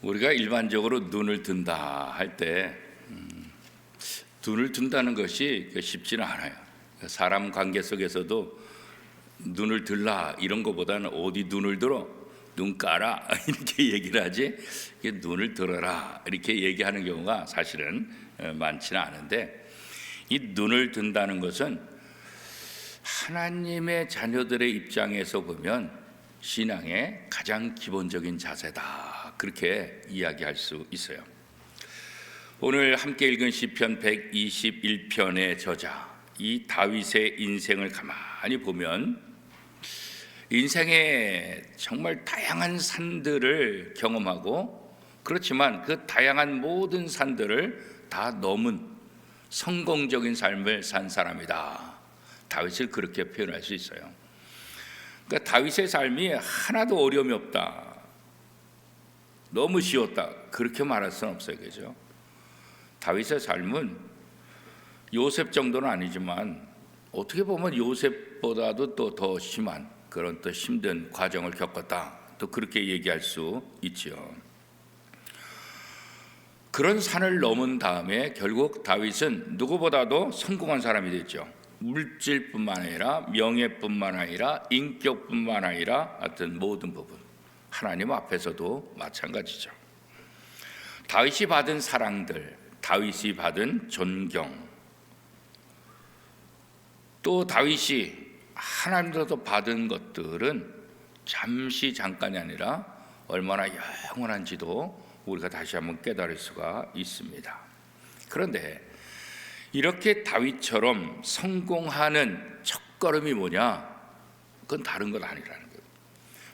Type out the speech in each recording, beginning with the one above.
우리가 일반적으로 눈을 든다 할 때 눈을 든다는 것이 쉽지는 않아요. 사람 관계 속에서도 눈을 들라 이런 것보다는 어디 눈을 들어? 눈 까라 이렇게 얘기를 하지 눈을 들어라 이렇게 얘기하는 경우가 사실은 많지는 않은데, 이 눈을 든다는 것은 하나님의 자녀들의 입장에서 보면 신앙의 가장 기본적인 자세다, 그렇게 이야기할 수 있어요. 오늘 함께 읽은 시편 121편의 저자 이 다윗의 인생을 가만히 보면 인생의 정말 다양한 산들을 경험하고, 그렇지만 그 다양한 모든 산들을 다 넘은 성공적인 삶을 산 사람이다, 다윗을 그렇게 표현할 수 있어요. 그러니까 다윗의 삶이 하나도 어려움이 없다, 너무 쉬웠다, 그렇게 말할 수는 없어요. 그죠? 다윗의 삶은 요셉 정도는 아니지만 어떻게 보면 요셉보다도 또 더 심한 그런 또 힘든 과정을 겪었다, 또 그렇게 얘기할 수 있죠. 그런 산을 넘은 다음에 결국 다윗은 누구보다도 성공한 사람이 됐죠. 물질뿐만 아니라 명예뿐만 아니라 인격뿐만 아니라 하여튼 모든 부분 하나님 앞에서도 마찬가지죠. 다윗이 받은 사랑들, 다윗이 받은 존경, 또 다윗이 하나님으로부터 받은 것들은 잠깐이 아니라 얼마나 영원한지도 우리가 다시 한번 깨달을 수가 있습니다. 그런데 이렇게 다윗처럼 성공하는 첫걸음이 뭐냐? 그건 다른 건 아니라는 거예요.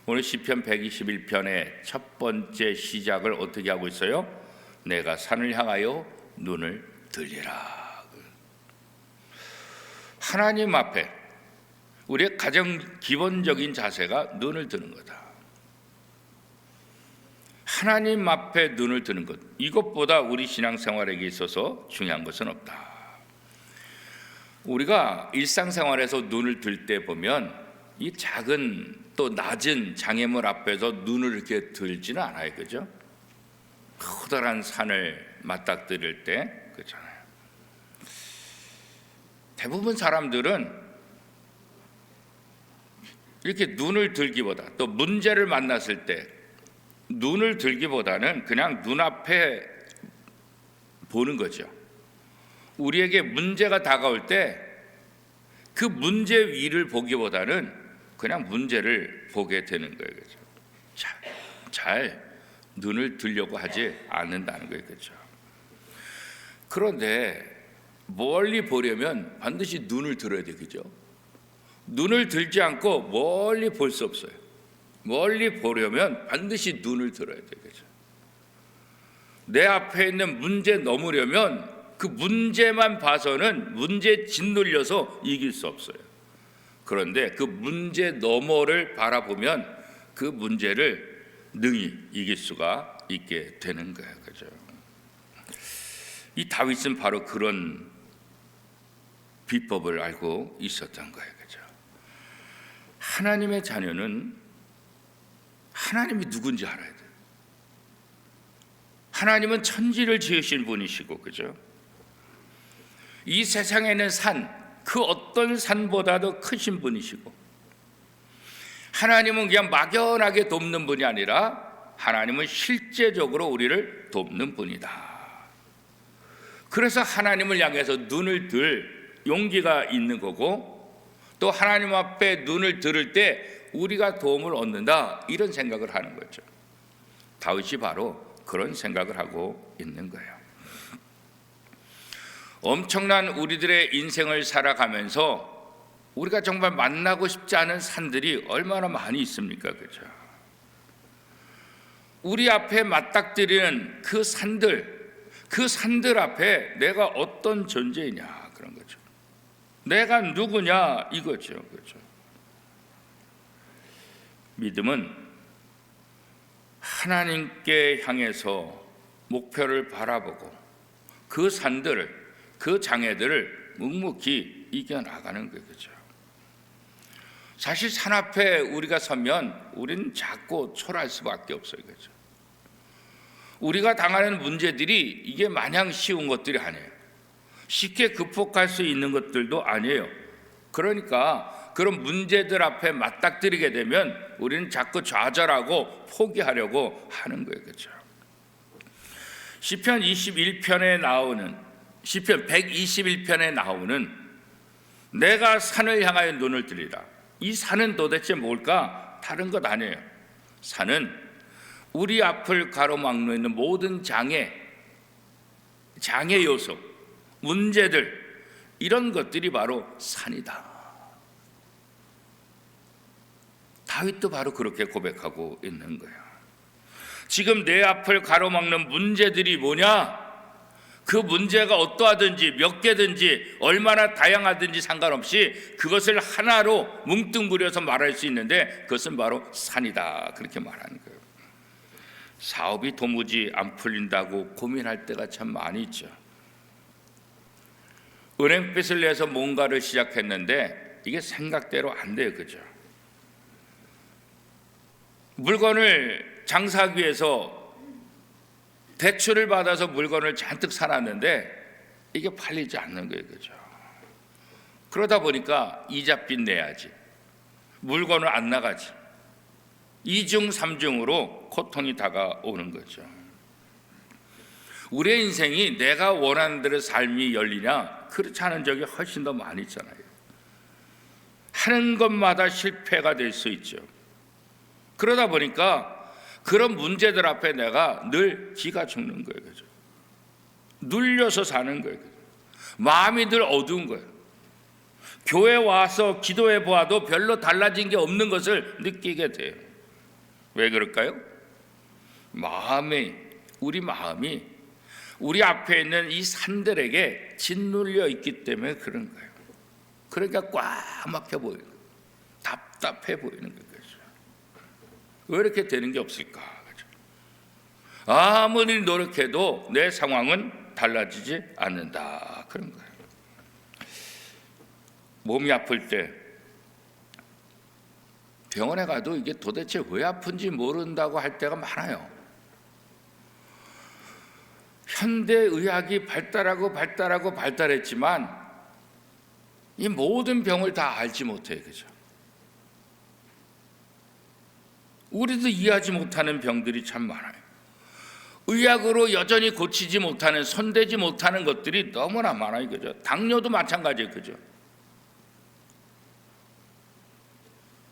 오늘 시편 121편의 첫 번째 시작을 어떻게 하고 있어요? 내가 산을 향하여 눈을 들리라. 하나님 앞에 우리의 가장 기본적인 자세가 눈을 드는 거다. 하나님 앞에 눈을 드는 것, 이것보다 우리 신앙생활에게 있어서 중요한 것은 없다. 우리가 일상생활에서 눈을 들 때 보면 이 작은 또 낮은 장애물 앞에서 눈을 이렇게 들지는 않아요. 그죠? 커다란 산을 맞닥뜨릴 때 그렇잖아요. 대부분 사람들은 이렇게 눈을 들기보다, 또 문제를 만났을 때 눈을 들기보다는 그냥 눈앞에 보는 거죠. 우리에게 문제가 다가올 때 그 문제 위를 보기보다는 그냥 문제를 보게 되는 거예요. 그렇죠? 잘 눈을 들려고 하지 않는다는 거예요. 그렇죠? 그런데 멀리 보려면 반드시 눈을 들어야 되겠죠. 눈을 들지 않고 멀리 볼 수 없어요. 멀리 보려면 반드시 눈을 들어야 되겠죠. 내 앞에 있는 문제 넘으려면 그 문제만 봐서는 문제에 짓눌려서 이길 수 없어요. 그런데 그 문제 너머를 바라보면 그 문제를 능히 이길 수가 있게 되는 거예요. 그죠? 이 다윗은 바로 그런 비법을 알고 있었던 거예요. 그죠? 하나님의 자녀는 하나님이 누군지 알아야 돼요. 하나님은 천지를 지으신 분이시고, 그죠? 이 세상에 있는 산, 그 어떤 산보다도 크신 분이시고, 하나님은 그냥 막연하게 돕는 분이 아니라 하나님은 실제적으로 우리를 돕는 분이다. 그래서 하나님을 향해서 눈을 들 용기가 있는 거고, 또 하나님 앞에 눈을 들을 때 우리가 도움을 얻는다, 이런 생각을 하는 거죠. 다윗이 바로 그런 생각을 하고 있는 거예요. 엄청난 우리들의 인생을 살아가면서 우리가 정말 만나고 싶지 않은 산들이 얼마나 많이 있습니까? 그죠? 우리 앞에 맞닥뜨리는 그 산들 앞에 내가 어떤 존재이냐, 그런 거죠. 내가 누구냐, 이거죠. 그렇죠? 믿음은 하나님께 향해서 목표를 바라보고 그 산들을, 그 장애들을 묵묵히 이겨나가는 거죠. 사실 산 앞에 우리가 서면 우리는 작고 초라할 수밖에 없어요. 그죠? 우리가 당하는 문제들이 이게 마냥 쉬운 것들이 아니에요. 쉽게 극복할 수 있는 것들도 아니에요. 그러니까 그런 문제들 앞에 맞닥뜨리게 되면 우리는 자꾸 좌절하고 포기하려고 하는 거예요. 그렇죠? 시편 21편에 나오는, 시편 121편에 나오는 내가 산을 향하여 눈을 들이라. 이 산은 도대체 뭘까? 다른 것 아니에요. 산은 우리 앞을 가로막고 있는 모든 장애 요소, 문제들, 이런 것들이 바로 산이다. 다윗도 바로 그렇게 고백하고 있는 거예요. 지금 내 앞을 가로막는 문제들이 뭐냐? 그 문제가 어떠하든지 몇 개든지 얼마나 다양하든지 상관없이 그것을 하나로 뭉뚱그려서 말할 수 있는데 그것은 바로 산이다. 그렇게 말하는 거예요. 사업이 도무지 안 풀린다고 고민할 때가 참 많이 있죠. 은행빚을 내서 뭔가를 시작했는데 이게 생각대로 안 돼요. 그죠? 물건을 장사하기 위해서 대출을 받아서 물건을 잔뜩 사놨는데 이게 팔리지 않는 거예요. 그죠? 그러다 보니까 이자빚 내야지, 물건을 안 나가지, 2중 3중으로 고통이 다가오는 거죠. 우리의 인생이 내가 원하는 대로 삶이 열리냐? 그렇지 않은 적이 훨씬 더 많이 있잖아요. 하는 것마다 실패가 될 수 있죠. 그러다 보니까 그런 문제들 앞에 내가 늘 기가 죽는 거예요. 그죠? 눌려서 사는 거예요. 그죠? 마음이 늘 어두운 거예요. 교회 와서 기도해 보아도 별로 달라진 게 없는 것을 느끼게 돼요. 왜 그럴까요? 우리 마음이 우리 앞에 있는 이 산들에게 짓눌려 있기 때문에 그런 거예요. 그러니까 꽉 막혀 보이는 거예요. 답답해 보이는 거예요. 왜 이렇게 되는 게 없을까? 아무리 노력해도 내 상황은 달라지지 않는다. 그런 거예요. 몸이 아플 때 병원에 가도 이게 도대체 왜 아픈지 모른다고 할 때가 많아요. 현대의학이 발달했지만 이 모든 병을 다 알지 못해요. 그죠? 우리도 이해하지 못하는 병들이 참 많아요. 의학으로 여전히 고치지 못하는, 손대지 못하는 것들이 너무나 많아요. 그죠? 당뇨도 마찬가지예요. 그죠?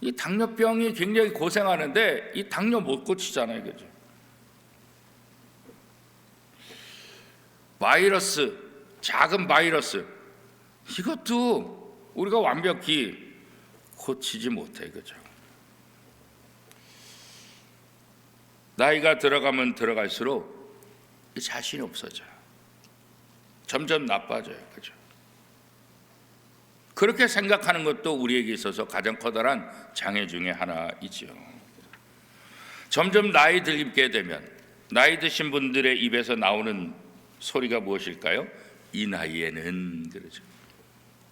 이 당뇨병이 굉장히 고생하는데 이 당뇨 못 고치잖아요. 그죠? 바이러스, 작은 바이러스, 이것도 우리가 완벽히 고치지 못해요. 그죠? 나이가 들어가면 들어갈수록 자신이 없어져요. 점점 나빠져요. 그죠? 그렇게 생각하는 것도 우리에게 있어서 가장 커다란 장애 중에 하나이죠. 점점 나이 들게 되면 나이 드신 분들의 입에서 나오는 소리가 무엇일까요? 이 나이에는, 그러죠.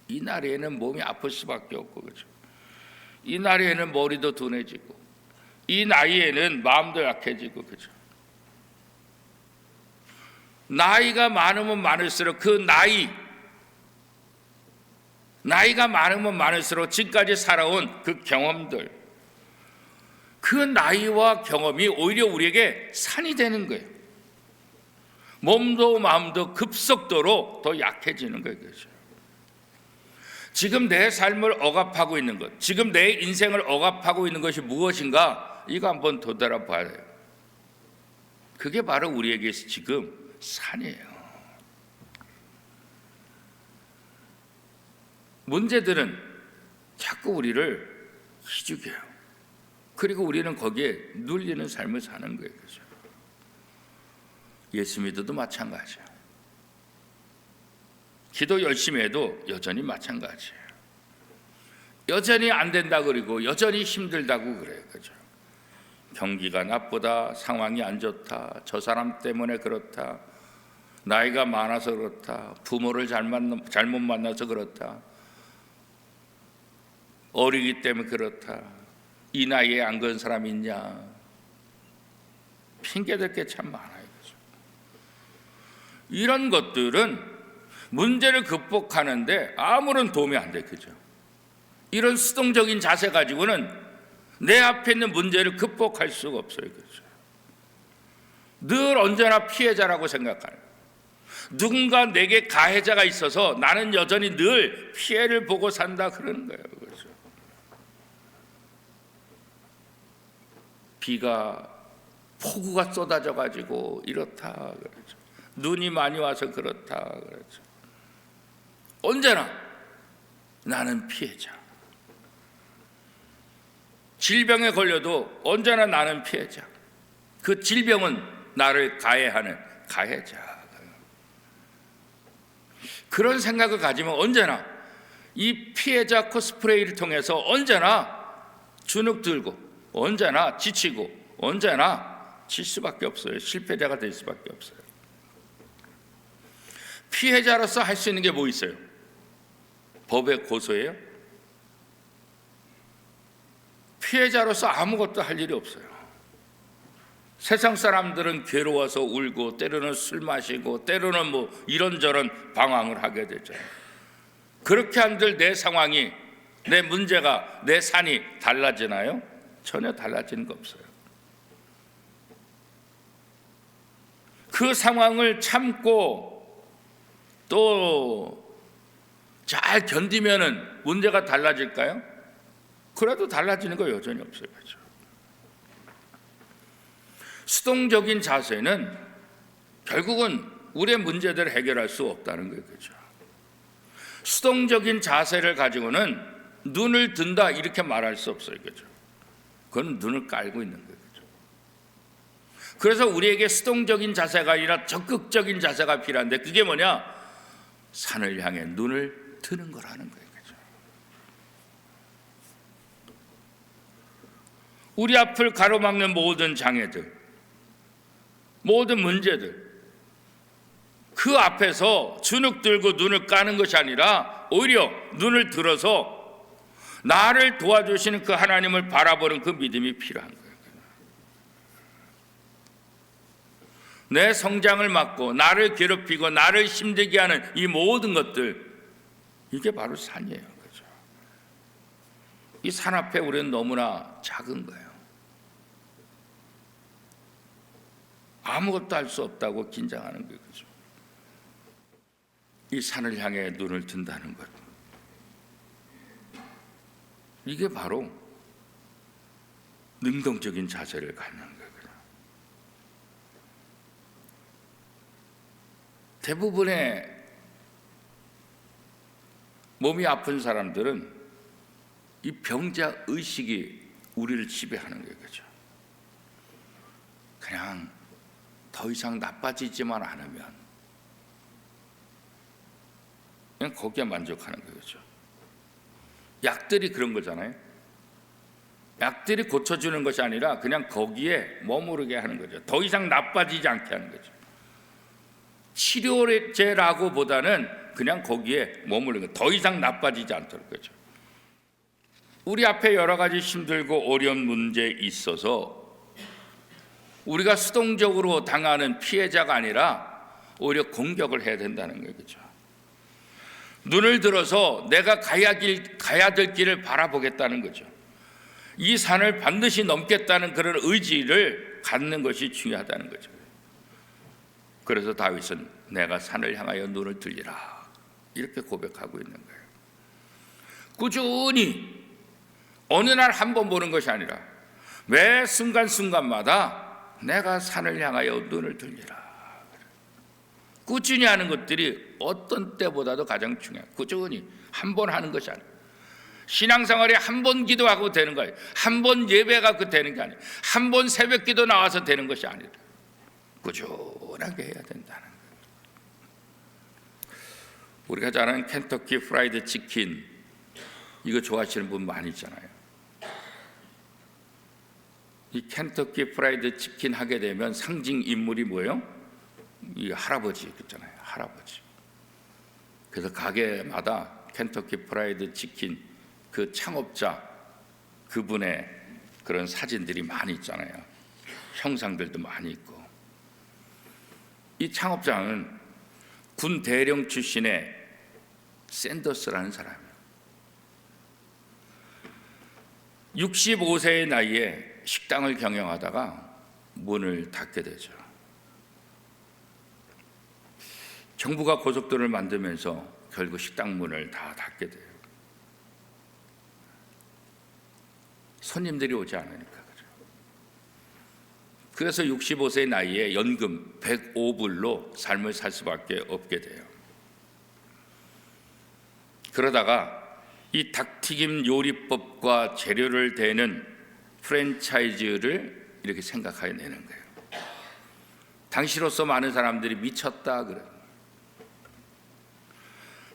이 나이에는 몸이 아플 수밖에 없고, 그죠? 이 나이에는 머리도 둔해지고, 이 나이에는 마음도 약해지고, 그죠? 나이가 많으면 많을수록 그 나이가 많으면 많을수록 지금까지 살아온 그 경험들, 그 나이와 경험이 오히려 우리에게 산이 되는 거예요. 몸도 마음도 급속도로 더 약해지는 거예요. 그죠? 지금 내 삶을 억압하고 있는 것, 지금 내 인생을 억압하고 있는 것이 무엇인가? 이거 한번 되돌아봐야 돼요. 그게 바로 우리에게 지금 산이에요. 문제들은 자꾸 우리를 기죽여요. 그리고 우리는 거기에 눌리는 삶을 사는 거예요. 그죠? 예수 믿어도 마찬가지예요. 기도 열심히 해도 여전히 마찬가지예요. 여전히 안 된다 그러고 여전히 힘들다고 그래요. 그죠? 경기가 나쁘다, 상황이 안 좋다, 저 사람 때문에 그렇다, 나이가 많아서 그렇다, 부모를 잘못 만나서 그렇다, 어리기 때문에 그렇다, 이 나이에 안 그런 사람이 있냐. 핑계될 게 참 많아요. 그죠? 이런 것들은 문제를 극복하는데 아무런 도움이 안 돼. 그죠? 이런 수동적인 자세 가지고는 내 앞에 있는 문제를 극복할 수가 없어요. 그죠? 늘 언제나 피해자라고 생각하는, 누군가 내게 가해자가 있어서 나는 여전히 늘 피해를 보고 산다 그러는 거예요. 그렇죠? 비가 폭우가 쏟아져 가지고 이렇다 그렇죠. 눈이 많이 와서 그렇다 그렇죠. 언제나 나는 피해자. 질병에 걸려도 언제나 나는 피해자. 그 질병은 나를 가해하는 가해자. 그런 생각을 가지면 언제나 이 피해자 코스프레이를 통해서 언제나 주눅 들고 언제나 지치고 언제나 질 수밖에 없어요. 실패자가 될 수밖에 없어요. 피해자로서 할 수 있는 게 뭐 있어요? 법에 고소해요? 피해자로서 아무것도 할 일이 없어요. 세상 사람들은 괴로워서 울고 때로는 술 마시고 때로는 뭐 이런저런 방황을 하게 되죠. 그렇게 한들 내 상황이, 내 문제가, 내 산이 달라지나요? 전혀 달라지는 거 없어요. 그 상황을 참고 또 잘 견디면은 문제가 달라질까요? 그래도 달라지는 거 여전히 없어요. 그렇죠? 수동적인 자세는 결국은 우리의 문제들을 해결할 수 없다는 거예요. 그렇죠? 수동적인 자세를 가지고는 눈을 든다 이렇게 말할 수 없어요. 그렇죠? 그건 눈을 깔고 있는 거예요. 그렇죠? 그래서 우리에게 수동적인 자세가 아니라 적극적인 자세가 필요한데 그게 뭐냐? 산을 향해 눈을 드는 거라는 거예요. 그렇죠? 우리 앞을 가로막는 모든 장애들, 모든 문제들, 그 앞에서 주눅 들고 눈을 까는 것이 아니라 오히려 눈을 들어서 나를 도와주시는 그 하나님을 바라보는 그 믿음이 필요한 거예요. 내 성장을 막고 나를 괴롭히고 나를 힘들게 하는 이 모든 것들, 이게 바로 산이에요. 그렇죠? 이 산 앞에 우리는 너무나 작은 거예요. 아무것도 할 수 없다고 긴장하는 거예요. 그렇죠? 이 산을 향해 눈을 든다는 것, 이게 바로 능동적인 자세를 갖는 거예요. 대부분의 몸이 아픈 사람들은 이 병자 의식이 우리를 지배하는 거예요. 그렇죠? 그냥 더 이상 나빠지지만 않으면 그냥 거기에 만족하는 거예요. 그렇죠? 약들이 그런 거잖아요. 약들이 고쳐주는 것이 아니라 그냥 거기에 머무르게 하는 거죠. 더 이상 나빠지지 않게 하는 거죠. 치료제라고 보다는 그냥 거기에 머무르는 거예요. 더 이상 나빠지지 않도록. 그렇죠? 우리 앞에 여러 가지 힘들고 어려운 문제 있어서 우리가 수동적으로 당하는 피해자가 아니라 오히려 공격을 해야 된다는 거예요. 그렇죠? 눈을 들어서 내가 가야 될 길을 바라보겠다는 거죠. 이 산을 반드시 넘겠다는 그런 의지를 갖는 것이 중요하다는 거죠. 그래서 다윗은 내가 산을 향하여 눈을 들리라 이렇게 고백하고 있는 거예요. 꾸준히 어느 날 한 번 보는 것이 아니라 매 순간순간마다 내가 산을 향하여 눈을 들리라. 꾸준히 하는 것들이 어떤 때보다도 가장 중요해요. 꾸준히 한 번 하는 것이 아니에요. 신앙생활에 한 번 기도하고 되는 거예요. 한 번 예배가 되는 게 아니에요. 한 번 새벽 기도 나와서 되는 것이 아니라 꾸준하게 해야 된다는 거예요. 우리가 잘 아는 켄터키 프라이드 치킨, 이거 좋아하시는 분 많이 있잖아요. 이 켄터키 프라이드 치킨 하게 되면 상징 인물이 뭐예요? 이 할아버지 있잖아요. 할아버지. 그래서 가게마다 켄터키 프라이드 치킨 그 창업자 그분의 그런 사진들이 많이 있잖아요. 형상들도 많이 있고, 이 창업장은 군 대령 출신의 샌더스라는 사람이에요. 65세의 나이에 식당을 경영하다가 문을 닫게 되죠. 정부가 고속도로를 만들면서 결국 식당 문을 다 닫게 돼요. 손님들이 오지 않으니까. 그죠? 그래서 65세 나이에 연금 105불로 삶을 살 수밖에 없게 돼요. 그러다가 이 닭튀김 요리법과 재료를 대는 프랜차이즈를 이렇게 생각하게 되는 거예요. 당시로서 많은 사람들이 미쳤다 그래요.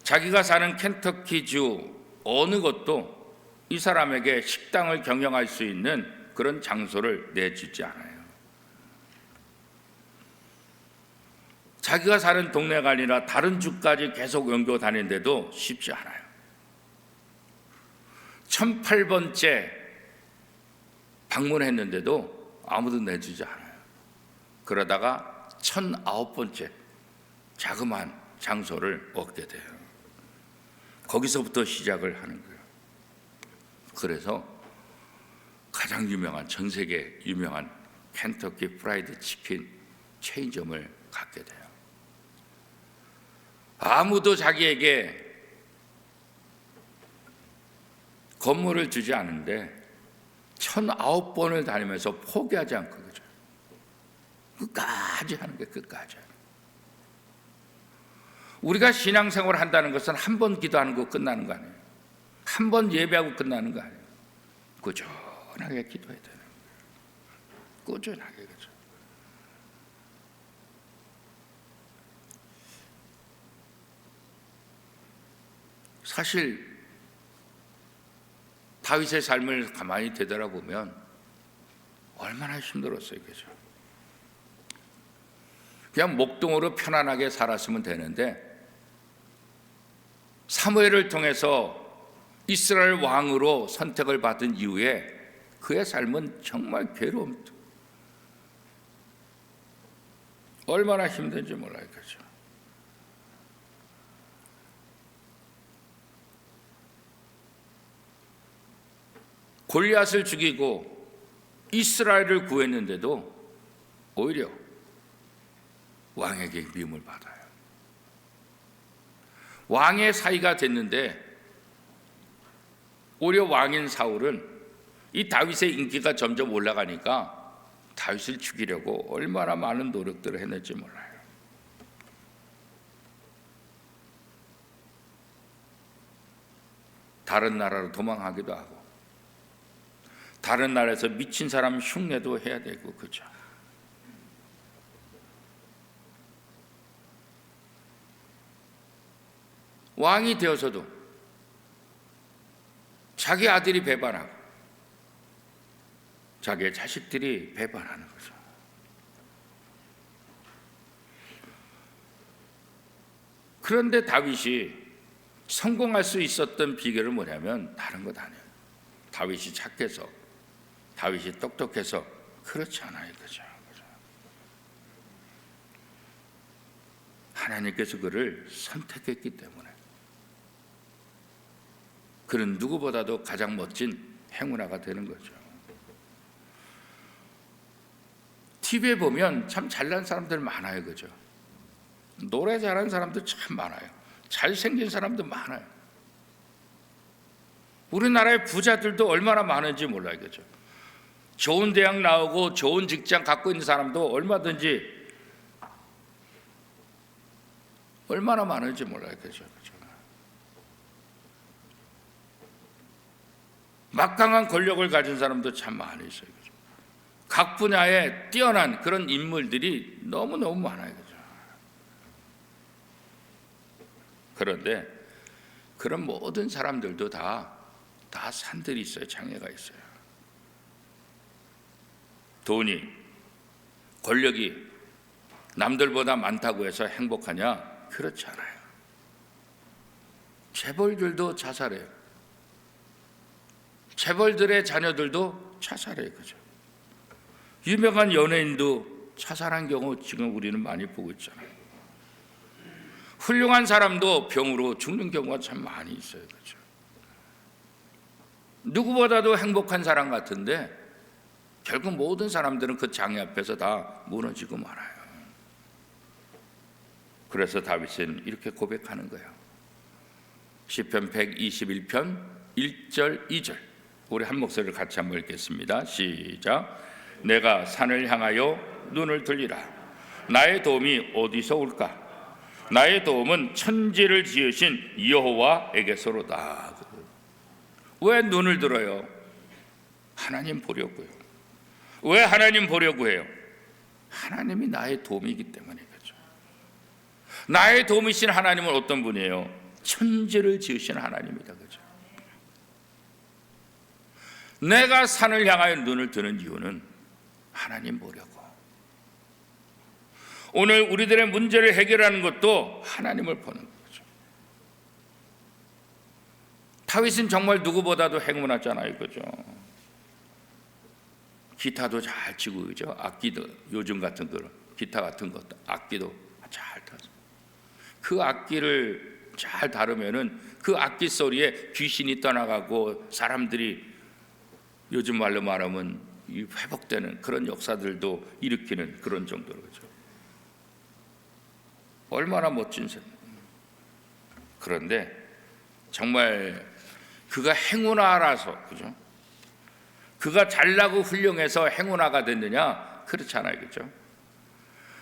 자기가 사는 켄터키주 어느 곳도 이 사람에게 식당을 경영할 수 있는 그런 장소를 내주지 않아요. 자기가 사는 동네가 아니라 다른 주까지 계속 옮겨 다니는데도 쉽지 않아요. 1008번째 방문했는데도 아무도 내주지 않아요. 그러다가 1009번째 자그마한 장소를 얻게 돼요. 거기서부터 시작을 하는 거예요. 그래서 가장 유명한, 전 세계 유명한 켄터키 프라이드 치킨 체인점을 갖게 돼요. 아무도 자기에게 건물을 주지 않는데 1009번을 다니면서 포기하지 않고 그죠. 끝까지 하는 게 끝까지. 우리가 신앙생활을 한다는 것은 한 번 기도하는 거 끝나는 거 아니에요. 한 번 예배하고 끝나는 거 아니에요. 꾸준하게 기도해야 되는 거예요. 꾸준하게. 그죠. 사실 다윗의 삶을 가만히 되돌아보면 얼마나 힘들었어요. 그죠? 그냥 목동으로 편안하게 살았으면 되는데 사무엘을 통해서 이스라엘 왕으로 선택을 받은 이후에 그의 삶은 정말 괴로움, 얼마나 힘든지 몰라요. 그죠? 골리앗을 죽이고 이스라엘을 구했는데도 오히려 왕에게 미움을 받아요. 왕의 사이가 됐는데 오히려 왕인 사울은 이 다윗의 인기가 점점 올라가니까 다윗을 죽이려고 얼마나 많은 노력들을 했는지 몰라요. 다른 나라로 도망하기도 하고 다른 나라에서 미친 사람 흉내도 해야 되고 그죠. 왕이 되어서도 자기 아들이 배반하고 자기의 자식들이 배반하는 거죠. 그런데 다윗이 성공할 수 있었던 비결은 뭐냐면 다른 것 아니에요. 다윗이 착해서, 다윗이 똑똑해서 그렇지 않아요. 그죠? 하나님께서 그를 선택했기 때문에 그는 누구보다도 가장 멋진 행운아가 되는 거죠. TV에 보면 참 잘난 사람들 많아요. 그죠? 노래 잘하는 사람도 참 많아요. 잘생긴 사람도 많아요. 우리나라의 부자들도 얼마나 많은지 몰라요. 그죠? 좋은 대학 나오고 좋은 직장 갖고 있는 사람도 얼마든지 얼마나 많은지 몰라요. 그죠? 막강한 권력을 가진 사람도 참 많이 있어요. 그죠? 각 분야에 뛰어난 그런 인물들이 너무너무 많아요. 그죠? 그런데 그런 모든 사람들도 다 산들이 있어요. 장애가 있어요. 돈이, 권력이 남들보다 많다고 해서 행복하냐? 그렇지 않아요. 재벌들도 자살해요. 재벌들의 자녀들도 자살해요. 그죠? 유명한 연예인도 자살한 경우 지금 우리는 많이 보고 있잖아요. 훌륭한 사람도 병으로 죽는 경우가 참 많이 있어요. 그렇죠? 누구보다도 행복한 사람 같은데 결국 모든 사람들은 그 장애 앞에서 다 무너지고 말아요. 그래서 다윗은 이렇게 고백하는 거예요. 시편 121편 1절 2절 우리 한 목소리를 같이 한번 읽겠습니다. 시작. 내가 산을 향하여 눈을 들리라. 나의 도움이 어디서 올까? 나의 도움은 천지를 지으신 여호와에게서로다. 왜 눈을 들어요? 하나님 보려고요. 왜 하나님 보려고 해요? 하나님이 나의 도움이기 때문에 그렇죠. 나의 도움이신 하나님은 어떤 분이에요? 천지를 지으신 하나님이다. 그렇죠. 내가 산을 향하여 눈을 드는 이유는 하나님 보려고. 오늘 우리들의 문제를 해결하는 것도 하나님을 보는 거죠. 다윗은 정말 누구보다도 행운하잖아요. 그죠? 기타도 잘 치고, 그죠? 악기도, 요즘 같은 그런 기타 같은 것도, 악기도 잘 타서. 그 악기를 잘 다루면은 그 악기 소리에 귀신이 떠나가고 사람들이 요즘 말로 말하면 회복되는 그런 역사들도 일으키는 그런 정도로. 그죠? 얼마나 멋진 생. 그런데 정말 그가 행운아라서, 그죠? 그가 잘나고 훌륭해서 행운아가 됐느냐? 그렇잖아요, 그죠?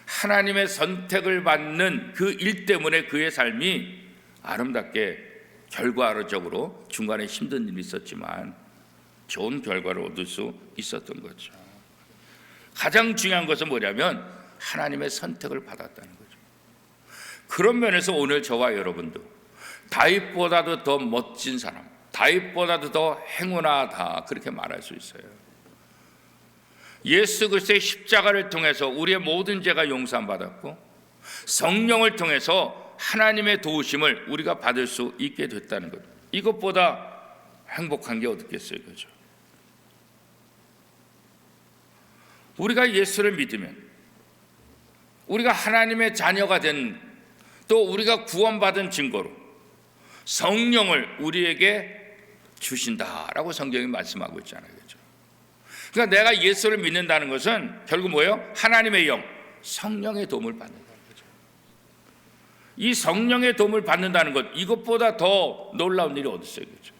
하나님의 선택을 받는 그 일 때문에 그의 삶이 아름답게 결과적으로 중간에 힘든 일이 있었지만 좋은 결과를 얻을 수 있었던 거죠. 가장 중요한 것은 뭐냐면 하나님의 선택을 받았다는 거죠. 그런 면에서 오늘 저와 여러분도 다윗보다도 더 멋진 사람, 다윗보다도 더 행운하다 그렇게 말할 수 있어요. 예수 그리스도의 십자가를 통해서 우리의 모든 죄가 용서받았고 성령을 통해서 하나님의 도우심을 우리가 받을 수 있게 됐다는 것. 이것보다 행복한 게 어딨겠어요, 그죠? 우리가 예수를 믿으면 우리가 하나님의 자녀가 된 또 우리가 구원받은 증거로 성령을 우리에게 주신다라고 성경이 말씀하고 있잖아요. 그렇죠? 그러니까 내가 예수를 믿는다는 것은 결국 뭐예요? 하나님의 영, 성령의 도움을 받는다는 거죠. 이 성령의 도움을 받는다는 것, 이것보다 더 놀라운 일이 어디 있어요? 그렇죠?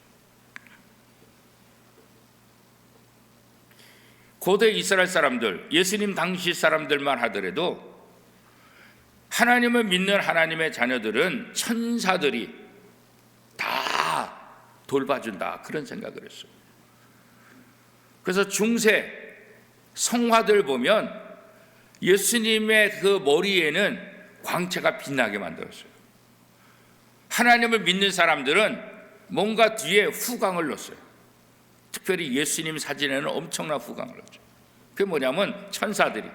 고대 이스라엘 사람들, 예수님 당시 사람들만 하더라도 하나님을 믿는 하나님의 자녀들은 천사들이 다 돌봐준다 그런 생각을 했어요. 그래서 중세 성화들 보면 예수님의 그 머리에는 광채가 빛나게 만들었어요. 하나님을 믿는 사람들은 뭔가 뒤에 후광을 넣었어요. 특별히 예수님 사진에는 엄청난 후광을 넣었죠. 그게 뭐냐면 천사들이,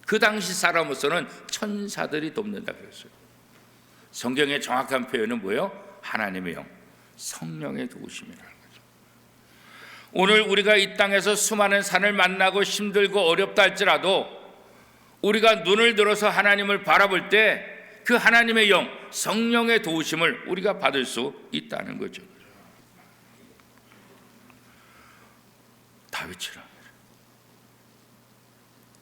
그 당시 사람으로서는 천사들이 돕는다 그랬어요. 성경의 정확한 표현은 뭐예요? 하나님의 영, 성령의 도우심이라는 거죠. 오늘 우리가 이 땅에서 수많은 산을 만나고 힘들고 어렵다 할지라도 우리가 눈을 들어서 하나님을 바라볼 때 그 하나님의 영, 성령의 도우심을 우리가 받을 수 있다는 거죠. 다윗처럼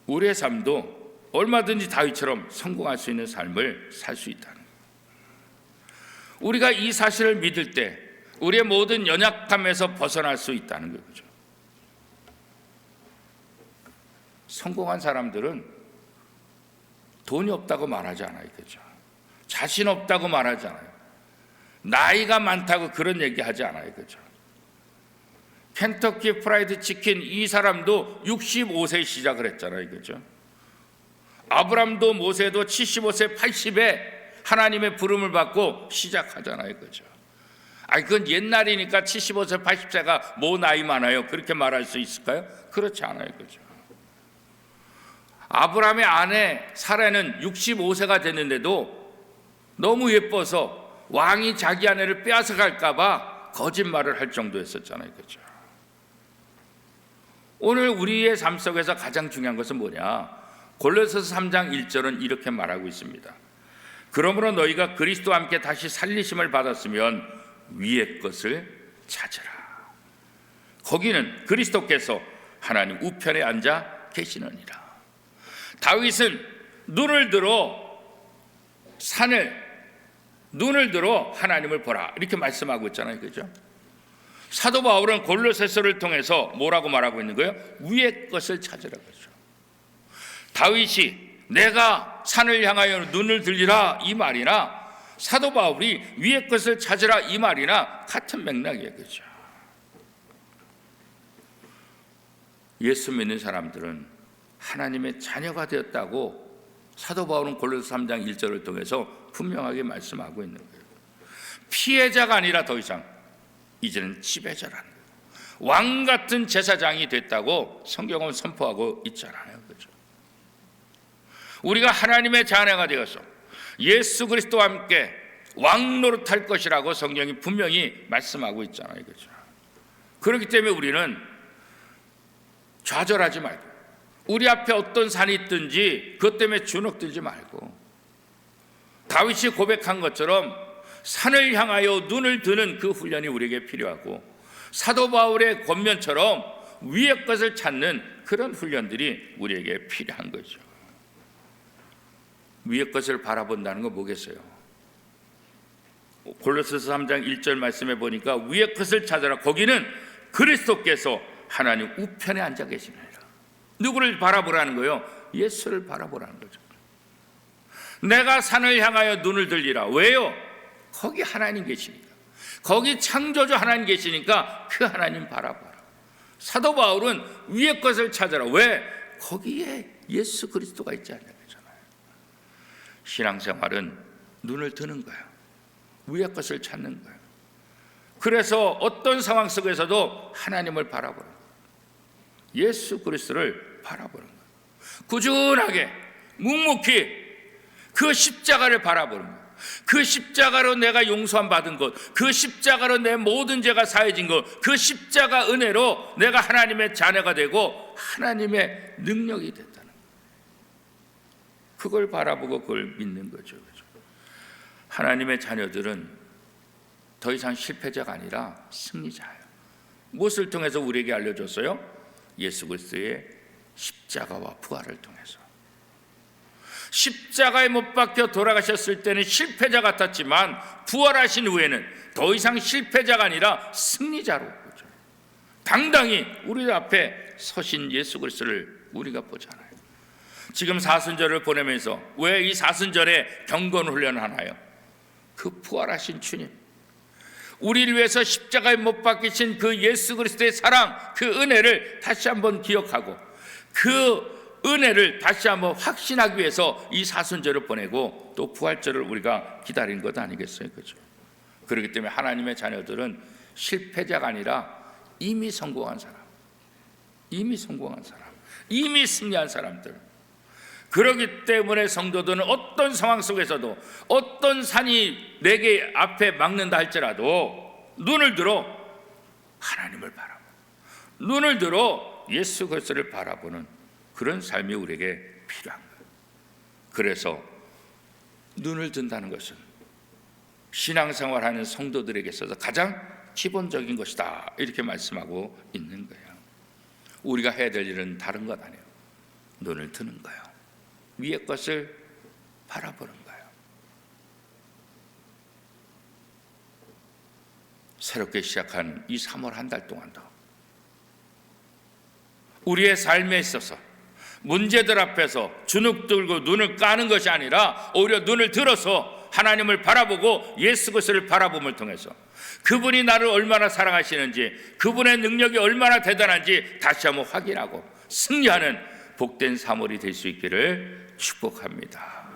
우리의 삶도 얼마든지 다윗처럼 성공할 수 있는 삶을 살 수 있다는 거예요. 우리가 이 사실을 믿을 때 우리의 모든 연약함에서 벗어날 수 있다는 거죠. 성공한 사람들은 돈이 없다고 말하지 않아요. 그죠? 자신 없다고 말하지 않아요. 나이가 많다고 그런 얘기하지 않아요. 그죠? 켄터키 프라이드 치킨 이 사람도 65세에 시작을 했잖아요. 그죠? 아브람도 모세도 75세 80에 하나님의 부름을 받고 시작하잖아요. 그죠? 그건 옛날이니까 75세 80세가 뭐 나이 많아요 그렇게 말할 수 있을까요? 그렇지 않아요. 그죠? 아브람의 아내 사라는 65세가 됐는데도 너무 예뻐서 왕이 자기 아내를 빼앗아 갈까 봐 거짓말을 할 정도였었잖아요. 그죠? 오늘 우리의 삶 속에서 가장 중요한 것은 뭐냐? 골로새서 3장 1절은 이렇게 말하고 있습니다. 그러므로 너희가 그리스도와 함께 다시 살리심을 받았으면 위의 것을 찾으라. 거기는 그리스도께서 하나님 우편에 앉아 계시느니라. 다윗은 눈을 들어 하나님을 보라 이렇게 말씀하고 있잖아요, 그죠? 사도 바울은 골로새서를 통해서 뭐라고 말하고 있는 거예요? 위의 것을 찾으라고 하죠. 다윗이 내가 산을 향하여 눈을 들리라 이 말이나 사도 바울이 위의 것을 찾으라 이 말이나 같은 맥락이에요, 그죠? 예수 믿는 사람들은 하나님의 자녀가 되었다고 사도 바울은 골로새 3장 1절을 통해서 분명하게 말씀하고 있는 거예요. 피해자가 아니라 더 이상 이제는 지배자라는 거예요. 왕 같은 제사장이 됐다고 성경은 선포하고 있잖아요, 그렇죠? 우리가 하나님의 자녀가 되어서 예수 그리스도와 함께 왕 노릇할 것이라고 성경이 분명히 말씀하고 있잖아요, 그렇죠? 그렇기 때문에 우리는 좌절하지 말고 우리 앞에 어떤 산이 있든지 그것 때문에 주눅들지 말고 다윗이 고백한 것처럼 산을 향하여 눈을 드는 그 훈련이 우리에게 필요하고 사도 바울의 권면처럼 위의 것을 찾는 그런 훈련들이 우리에게 필요한 거죠. 위의 것을 바라본다는 건 뭐겠어요? 골로새서 3장 1절 말씀해 보니까 위의 것을 찾아라. 거기는 그리스도께서 하나님 우편에 앉아 계시느니라. 누구를 바라보라는 거예요? 예수를 바라보라는 거죠. 내가 산을 향하여 눈을 들리라. 왜요? 거기 하나님 계시니까. 거기 창조주 하나님 계시니까 그 하나님 바라봐라. 사도 바울은 위의 것을 찾아라. 왜? 거기에 예수 그리스도가 있지 않냐 그러잖아요. 신앙생활은 눈을 드는 거예요. 위의 것을 찾는 거예요. 그래서 어떤 상황 속에서도 하나님을 바라보는 거예요. 예수 그리스도를 바라보는 거예요. 꾸준하게 묵묵히 그 십자가를 바라보는 거예요. 그 십자가로 내가 용서함 받은 것, 그 십자가로 내 모든 죄가 사해진 것, 그 십자가 은혜로 내가 하나님의 자녀가 되고 하나님의 능력이 됐다는 거예요. 그걸 바라보고 그걸 믿는 거죠. 하나님의 자녀들은 더 이상 실패자가 아니라 승리자예요. 무엇을 통해서 우리에게 알려줬어요? 예수 그리스도의 십자가와 부활을 통해서. 십자가에 못 박혀 돌아가셨을 때는 실패자 같았지만 부활하신 후에는 더 이상 실패자가 아니라 승리자로 보죠. 당당히 우리 앞에 서신 예수 그리스도를 우리가 보잖아요. 지금 사순절을 보내면서 왜 이 사순절에 경건 훈련을 하나요? 그 부활하신 주님, 우리를 위해서 십자가에 못 박히신 그 예수 그리스도의 사랑, 그 은혜를 다시 한번 기억하고 그 은혜를 다시 한번 확신하기 위해서 이 사순절을 보내고 또 부활절을 우리가 기다리는 것 아니겠어요? 그렇죠? 그렇기 때문에 하나님의 자녀들은 실패자가 아니라 이미 성공한 사람, 이미 승리한 사람들. 그렇기 때문에 성도들은 어떤 상황 속에서도 어떤 산이 내게 앞에 막는다 할지라도 눈을 들어 하나님을 바라보고 눈을 들어 예수 그리스도를 바라보는 그런 삶이 우리에게 필요한 거예요. 그래서 눈을 든다는 것은 신앙생활하는 성도들에게 있어서 가장 기본적인 것이다 이렇게 말씀하고 있는 거예요. 우리가 해야 될 일은 다른 것 아니에요. 눈을 드는 거예요. 위의 것을 바라보는 거예요. 새롭게 시작한 이 3월 한 달 동안도 우리의 삶에 있어서 문제들 앞에서 주눅 들고 눈을 까는 것이 아니라 오히려 눈을 들어서 하나님을 바라보고 예수 그리스도를 바라봄을 통해서 그분이 나를 얼마나 사랑하시는지, 그분의 능력이 얼마나 대단한지 다시 한번 확인하고 승리하는 복된 3월이 될 수 있기를 축복합니다.